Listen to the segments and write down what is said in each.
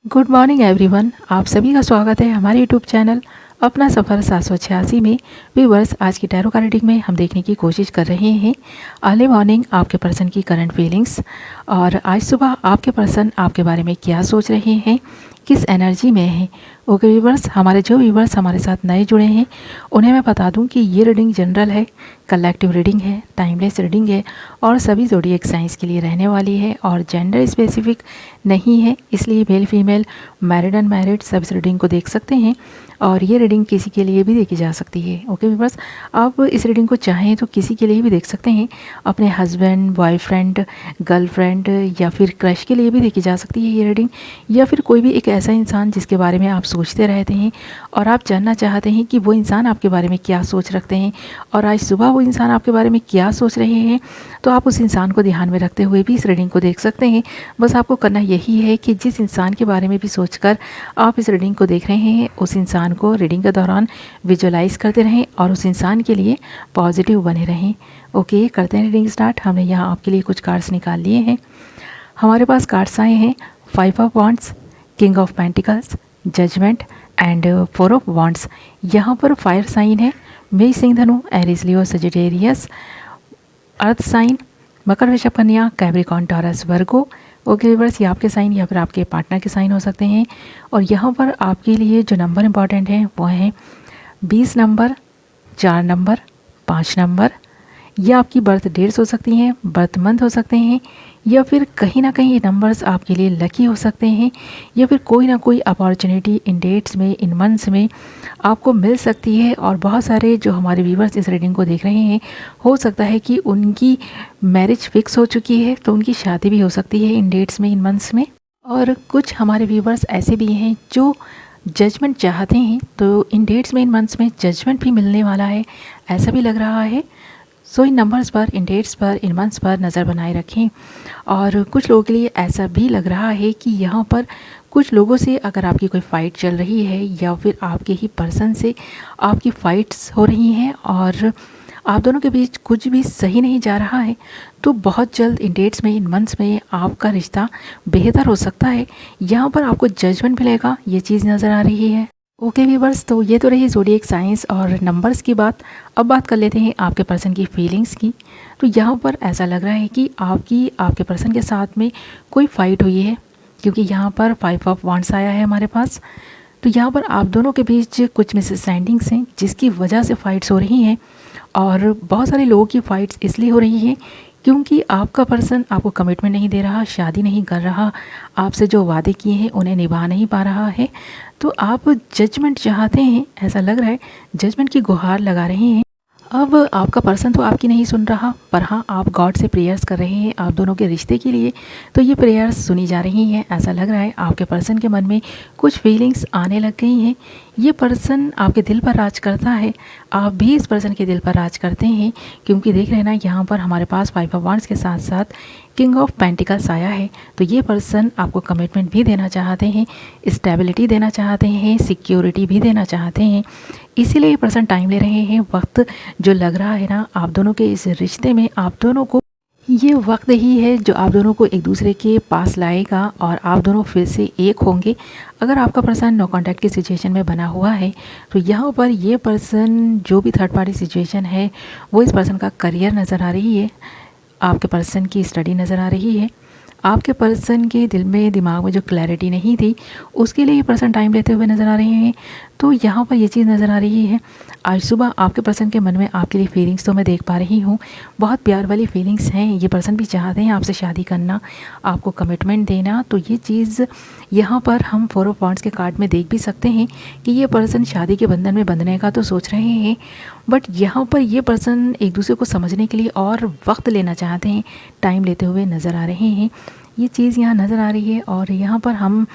Good morning everyone, आप सभी का स्वागत है हमारे यूट्यूब चैनल अपना सफ़र 786 में। व्यूअर्स, आज की टैरो कार्ड रीडिंग में हम देखने की कोशिश कर रहे हैं अर्ली मॉर्निंग आपके पर्सन की करंट फीलिंग्स, और आज सुबह आपके पर्सन आपके बारे में क्या सोच रहे हैं, किस एनर्जी में है। ओके व्यूअर्स, हमारे जो व्यूअर्स हमारे साथ नए जुड़े हैं उन्हें मैं बता दूं कि ये रीडिंग जनरल है, कलेक्टिव रीडिंग है, टाइमलेस रीडिंग है और सभी ज़ोडिएक साइंस के लिए रहने वाली है और जेंडर स्पेसिफिक नहीं है, इसलिए मेल फीमेल मैरिड अनमैरिड सब इस रीडिंग को देख सकते हैं और ये रीडिंग किसी के लिए भी देखी जा सकती है। ओके व्यूअर्स, आप इस रीडिंग को चाहें तो किसी के लिए भी देख सकते हैं, अपने हस्बैंड, बॉयफ्रेंड, गर्लफ्रेंड या फिर क्रश के लिए भी देखी जा सकती है ये रीडिंग, या फिर कोई भी एक ऐसा इंसान जिसके बारे में आप सोचते रहते हैं और आप जानना चाहते हैं कि वो इंसान आपके बारे में क्या सोच रखते हैं और आज सुबह वो इंसान आपके बारे में क्या सोच रहे हैं, तो आप उस इंसान को ध्यान में रखते हुए भी इस रीडिंग को देख सकते हैं। बस आपको करना यही है कि जिस इंसान के बारे में भी सोचकर आप इस रीडिंग को देख रहे हैं उस इंसान को रीडिंग के दौरान विजुअलाइज करते रहें और उस इंसान के लिए पॉजिटिव बने रहें। ओके, करते हैं रीडिंग स्टार्ट। हमने यहाँ आपके लिए कुछ कार्ड्स निकाल लिए हैं। हमारे पास कार्ड्स आए हैं 5 of wands, king of pentacles, judgement and 4 of wands. यहाँ पर फायर साइन है, मेष, सिंह, धनु, Aries, Leo, Sagittarius. Earth sign मकर, वृषभ, कन्या, Capricorn, Taurus, Virgo. Okay viewers, ये आपके साइन या फिर आपके पार्टनर के साइन हो सकते हैं। और यहाँ पर आपके लिए जो नंबर इंपॉर्टेंट हैं वो हैं 20 नंबर, 4 नंबर, 5 नंबर। ये आपकी बर्थ डेट्स हो सकती हैं, बर्थ मंथ हो सकते हैं, या फिर कहीं ना कहीं ये नंबर्स आपके लिए लकी हो सकते हैं, या फिर कोई ना कोई अपॉर्चुनिटी इन डेट्स में, इन मंथ्स में आपको मिल सकती है। और बहुत सारे जो हमारे व्यूवर्स इस रीडिंग को देख रहे हैं, हो सकता है कि उनकी मैरिज फिक्स हो चुकी है तो उनकी शादी भी हो सकती है इन डेट्स में, इन मंथ्स में। और कुछ हमारे व्यूवर्स ऐसे भी हैं जो जजमेंट चाहते हैं, तो इन डेट्स में, इन मंथ्स में जजमेंट भी मिलने वाला है, ऐसा भी लग रहा है। सो इन नंबर्स पर, इन डेट्स पर, इन मंथ्स पर नज़र बनाए रखें। और कुछ लोगों के लिए ऐसा भी लग रहा है कि यहाँ पर कुछ लोगों से अगर आपकी कोई फ़ाइट चल रही है या फिर आपके ही पर्सन से आपकी फ़ाइट्स हो रही हैं और आप दोनों के बीच कुछ भी सही नहीं जा रहा है, तो बहुत जल्द इन डेट्स में, इन मंथ्स में आपका रिश्ता बेहतर हो सकता है। यहाँ पर आपको जजमेंट मिलेगा, ये चीज़ नज़र आ रही है। ओके व्यूवर्स, तो ये तो रही ज़ोडिएक साइंस और नंबर्स की बात। अब बात कर लेते हैं आपके पर्सन की फीलिंग्स की। तो यहाँ पर ऐसा लग रहा है कि आपके पर्सन के साथ में कोई फ़ाइट हुई है, क्योंकि यहाँ पर 5 ऑफ वॉन्ड्स आया है हमारे पास। तो यहाँ पर आप दोनों के बीच कुछ मिसअंडरस्टैंडिंग्स हैं जिसकी वजह से फ़ाइट्स हो रही हैं, और बहुत सारे लोगों की फ़ाइट्स इसलिए हो रही हैं क्योंकि आपका पर्सन आपको कमिटमेंट नहीं दे रहा, शादी नहीं कर रहा, आपसे जो वादे किए हैं उन्हें निभा नहीं पा रहा है। तो आप जजमेंट चाहते हैं, ऐसा लग रहा है, जजमेंट की गुहार लगा रहे हैं। अब आपका पर्सन तो आपकी नहीं सुन रहा, पर हाँ, आप गॉड से प्रेयर्स कर रहे हैं आप दोनों के रिश्ते के लिए, तो ये प्रेयर्स सुनी जा रही हैं। ऐसा लग रहा है आपके पर्सन के मन में कुछ फीलिंग्स आने लग गई हैं। ये पर्सन आपके दिल पर राज करता है, आप भी इस पर्सन के दिल पर राज करते हैं, क्योंकि देख रहे हैं ना, यहाँ पर हमारे पास 5 ऑफ वॉन्ड्स के साथ साथ किंग ऑफ पेंटिकल्स आया है। तो ये पर्सन आपको कमिटमेंट भी देना चाहते हैं, स्टेबिलिटी देना चाहते हैं, सिक्योरिटी भी देना चाहते हैं, इसीलिए ये पर्सन टाइम ले रहे हैं। वक्त जो लग रहा है ना आप दोनों के इस रिश्ते में, आप दोनों को ये वक्त ही है जो आप दोनों को एक दूसरे के पास लाएगा और आप दोनों फिर से एक होंगे। अगर आपका पर्सन नो कॉन्टैक्ट की सिचुएशन में बना हुआ है, तो यहाँ पर ये पर्सन जो भी थर्ड पार्टी सिचुएशन है वो इस पर्सन का करियर नज़र आ रही है, आपके पर्सन की स्टडी नज़र आ रही है, आपके पर्सन के दिल में, दिमाग में जो क्लैरिटी नहीं थी उसके लिए ये पर्सन टाइम लेते हुए नज़र आ रहे हैं। तो यहाँ पर ये चीज़ नज़र आ रही है। आज सुबह आपके पर्सन के मन में आपके लिए फीलिंग्स तो मैं देख पा रही हूँ, बहुत प्यार वाली फीलिंग्स हैं। ये पर्सन भी चाहते हैं आपसे शादी करना, आपको कमिटमेंट देना। तो ये चीज़ यहाँ पर हम 4 ऑफ वॉन्ड्स के कार्ड में देख भी सकते हैं कि ये पर्सन शादी के बंधन में बंधने का तो सोच रहे हैं, बट यहाँ पर ये पर्सन एक दूसरे को समझने के लिए और वक्त लेना चाहते हैं, टाइम लेते हुए नज़र आ रहे हैं। ये चीज़ यहाँ नज़र आ रही है। और यहाँ पर हम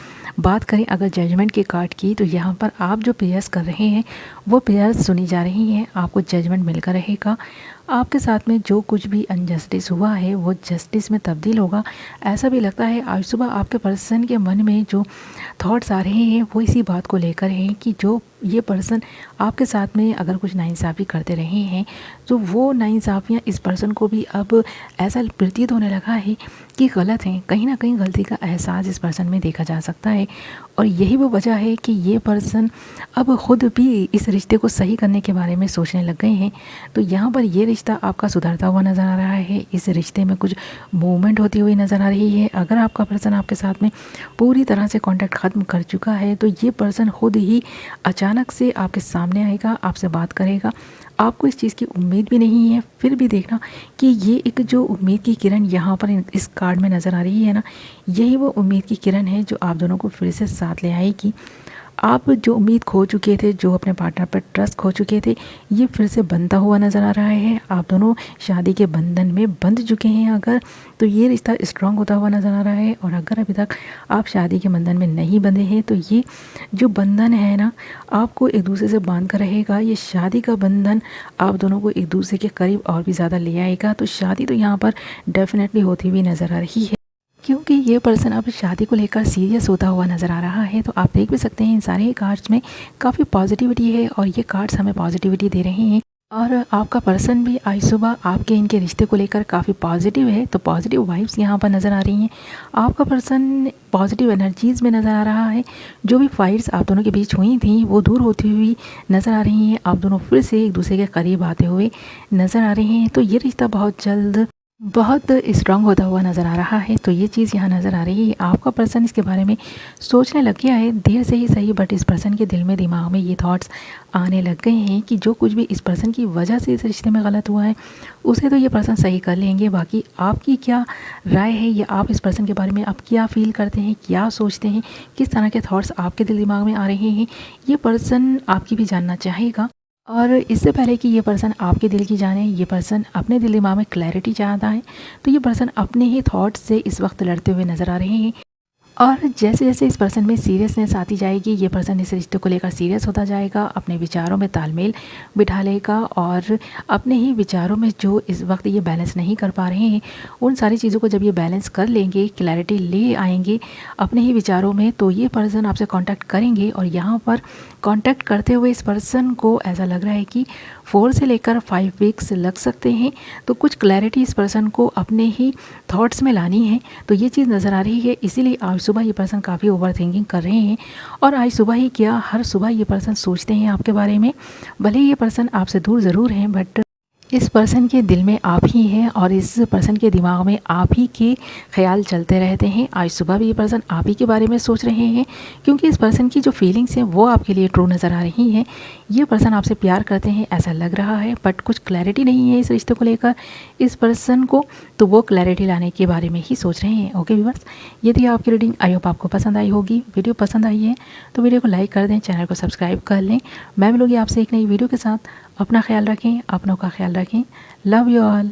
बात करें अगर जजमेंट के कार्ड की, तो यहाँ पर आप जो प्रेयर्स कर रहे हैं वो प्रेयर्स सुनी जा रही हैं, आपको जजमेंट मिलकर रहेगा। आपके साथ में जो कुछ भी अनजस्टिस हुआ है वो जस्टिस में तब्दील होगा, ऐसा भी लगता है। आज सुबह आपके पर्सन के मन में जो थॉट्स आ रहे हैं वो इसी बात को लेकर हैं कि जो ये पर्सन आपके साथ में अगर कुछ नाइंसाफ़ी करते रहे हैं तो वो नाइंसाफ़ियाँ इस पर्सन को भी अब ऐसा प्रतीत होने लगा है कि गलत हैं। कहीं ना कहीं गलती का एहसास इस पर्सन में देखा जा सकता है और यही वो वजह है कि ये पर्सन अब ख़ुद भी इस रिश्ते को सही करने के बारे में सोचने लग गए हैं। तो यहाँ पर ये रिश्ता आपका सुधरता हुआ नज़र आ रहा है, इस रिश्ते में कुछ मूवमेंट होती हुई नज़र आ रही है। अगर आपका पर्सन आपके साथ में पूरी तरह से कॉन्टैक्ट ख़त्म कर चुका है तो ये पर्सन खुद ही अचानक से आपके सामने आएगा, आपसे बात करेगा। आपको इस चीज़ की उम्मीद भी नहीं है, फिर भी देखना कि ये एक जो उम्मीद की किरण यहाँ पर इस कार्ड में नज़र आ रही है ना, यही वो उम्मीद की किरण है जो आप दोनों को फिर से साथ ले आएगी। आप जो उम्मीद खो चुके थे, जो अपने पार्टनर पर ट्रस्ट खो चुके थे, ये फिर से बनता हुआ नज़र आ रहा है। आप दोनों शादी के बंधन में बंध चुके हैं अगर, तो ये रिश्ता स्ट्रांग होता हुआ नज़र आ रहा है। और अगर अभी तक आप शादी के बंधन में नहीं बंधे हैं तो ये जो बंधन है ना, आपको एक दूसरे से बांध कर रहेगा। ये शादी का बंधन आप दोनों को एक दूसरे के करीब और भी ज़्यादा ले आएगा। तो शादी तो यहाँ पर डेफिनेटली होती हुई नज़र आ रही है, क्योंकि ये पर्सन अब शादी को लेकर सीरियस होता हुआ नज़र आ रहा है। तो आप देख भी सकते हैं इन सारे कार्ड्स में काफ़ी पॉजिटिविटी है और ये कार्ड्स हमें पॉजिटिविटी दे रहे हैं। और आपका पर्सन भी आज सुबह आपके इनके रिश्ते को लेकर काफ़ी पॉजिटिव है, तो पॉजिटिव वाइब्स यहाँ पर नज़र आ रही हैं। आपका पर्सन पॉजिटिव एनर्जीज़ में नज़र आ रहा है। जो भी फाइट्स आप दोनों के बीच हुई थी वो दूर होती हुई नज़र आ रही हैं। आप दोनों फिर से एक दूसरे के करीब आते हुए नज़र आ रहे हैं। तो ये रिश्ता बहुत जल्द बहुत स्ट्रांग होता हुआ नज़र आ रहा है। तो ये चीज़ यहाँ नज़र आ रही है। आपका पर्सन इसके बारे में सोचने लग गया है, देर से ही सही, बट इस पर्सन के दिल में दिमाग में ये थॉट्स आने लग गए हैं कि जो कुछ भी इस पर्सन की वजह से इस रिश्ते में गलत हुआ है उसे तो ये पर्सन सही कर लेंगे। बाकी आपकी क्या राय है या आप इस पर्सन के बारे में आप क्या फ़ील करते हैं, क्या सोचते हैं, किस तरह के थॉट्स आपके दिल दिमाग में आ रहे हैं, ये पर्सन आपकी भी जानना चाहेगा। और इससे पहले कि ये पर्सन आपके दिल की जाने, ये पर्सन अपने दिल दिमाग में क्लैरिटी चाहता है। तो ये पर्सन अपने ही थॉट्स से इस वक्त लड़ते हुए नज़र आ रहे हैं। और जैसे जैसे इस पर्सन में सीरियसनेस आती जाएगी, ये पर्सन इस रिश्ते को लेकर सीरियस होता जाएगा, अपने विचारों में तालमेल बिठा लेगा और अपने ही विचारों में जो इस वक्त ये बैलेंस नहीं कर पा रहे हैं उन सारी चीज़ों को जब ये बैलेंस कर लेंगे, क्लैरिटी ले आएंगे अपने ही विचारों में, तो ये पर्सन आपसे कांटेक्ट करेंगे। और यहाँ पर कांटेक्ट करते हुए इस पर्सन को ऐसा लग रहा है कि 4 से लेकर 5 वीक्स लग सकते हैं। तो कुछ क्लैरिटी इस पर्सन को अपने ही थॉट्स में लानी है, तो ये चीज़ नज़र आ रही है। इसीलिए आज सुबह ये पर्सन काफ़ी ओवर थिंकिंग कर रहे हैं। और आज सुबह ही क्या, हर सुबह ये पर्सन सोचते हैं आपके बारे में। भले ही ये पर्सन आपसे दूर ज़रूर हैं, बट इस पर्सन के दिल में आप ही हैं और इस पर्सन के दिमाग में आप ही के ख्याल चलते रहते हैं। आज सुबह भी ये पर्सन आप ही के बारे में सोच रहे हैं, क्योंकि इस पर्सन की जो फीलिंग्स हैं वो आपके लिए ट्रू नज़र आ रही हैं। ये पर्सन आपसे प्यार करते हैं ऐसा लग रहा है, बट कुछ क्लैरिटी नहीं है इस रिश्ते को लेकर इस पर्सन को, तो वो क्लैरिटी लाने के बारे में ही सोच रहे हैं। ओके व्यूअर्स, यदि आपकी रीडिंग आई होप आपको पसंद आई होगी, वीडियो पसंद आई है तो वीडियो को लाइक कर दें, चैनल को सब्सक्राइब कर लें। मैं मिलूँगी आपसे एक नई वीडियो के साथ। अपना ख्याल रखें, अपनों का ख्याल रखें। Love you all.